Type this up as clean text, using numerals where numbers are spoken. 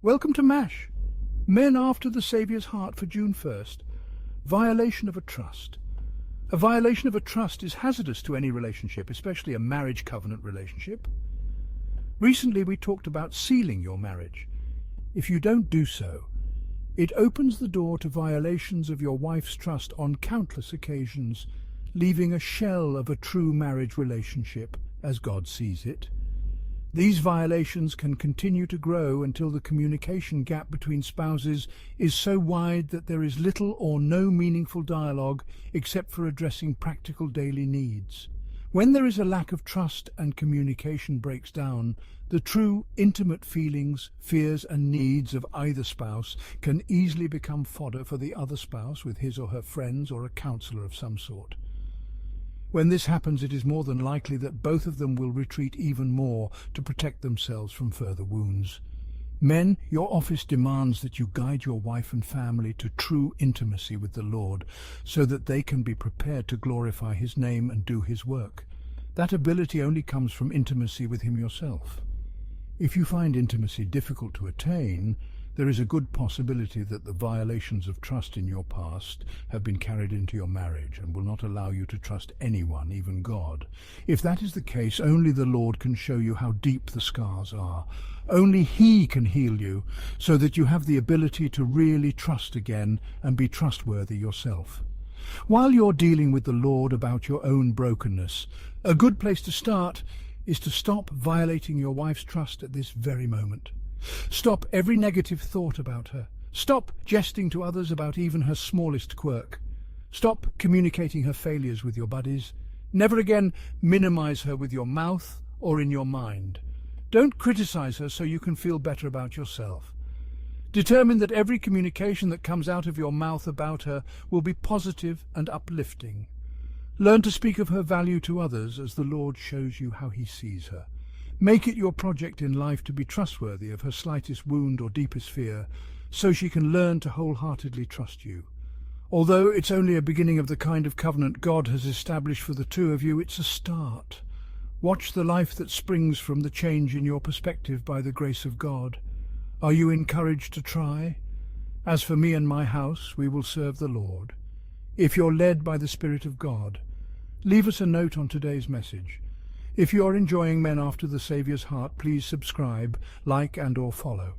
Welcome to MASH, Men After the Saviour's Heart for June 1st. Violation of a trust. A violation of a trust is hazardous to any relationship, especially a marriage covenant relationship. Recently we talked about sealing your marriage. If you don't do so, it opens the door to violations of your wife's trust on countless occasions, leaving a shell of a true marriage relationship as God sees it. These violations can continue to grow until the communication gap between spouses is so wide that there is little or no meaningful dialogue except for addressing practical daily needs. When there is a lack of trust and communication breaks down, the true, intimate feelings, fears and needs of either spouse can easily become fodder for the other spouse with his or her friends or a counselor of some sort. When this happens, it is more than likely that both of them will retreat even more to protect themselves from further wounds. Men, your office demands that you guide your wife and family to true intimacy with the Lord so that they can be prepared to glorify His name and do His work. That ability only comes from intimacy with Him yourself. If you find intimacy difficult to attain, there is a good possibility that the violations of trust in your past have been carried into your marriage and will not allow you to trust anyone, even God. If that is the case, only the Lord can show you how deep the scars are. Only He can heal you so that you have the ability to really trust again and be trustworthy yourself. While you're dealing with the Lord about your own brokenness, a good place to start is to stop violating your wife's trust at this very moment. Stop every negative thought about her. Stop jesting to others about even her smallest quirk. Stop communicating her failures with your buddies. Never again minimize her with your mouth or in your mind. Don't criticize her so you can feel better about yourself. Determine that every communication that comes out of your mouth about her will be positive and uplifting. Learn to speak of her value to others as the Lord shows you how He sees her. Make it your project in life to be trustworthy of her slightest wound or deepest fear, so she can learn to wholeheartedly trust you. Although it's only a beginning of the kind of covenant God has established for the two of you, it's a start. Watch the life that springs from the change in your perspective by the grace of God. Are you encouraged to try? As for me and my house, we will serve the Lord. If you're led by the Spirit of God, leave us a note on today's message. If you are enjoying Men After the Saviour's Heart, please subscribe, like and/or follow.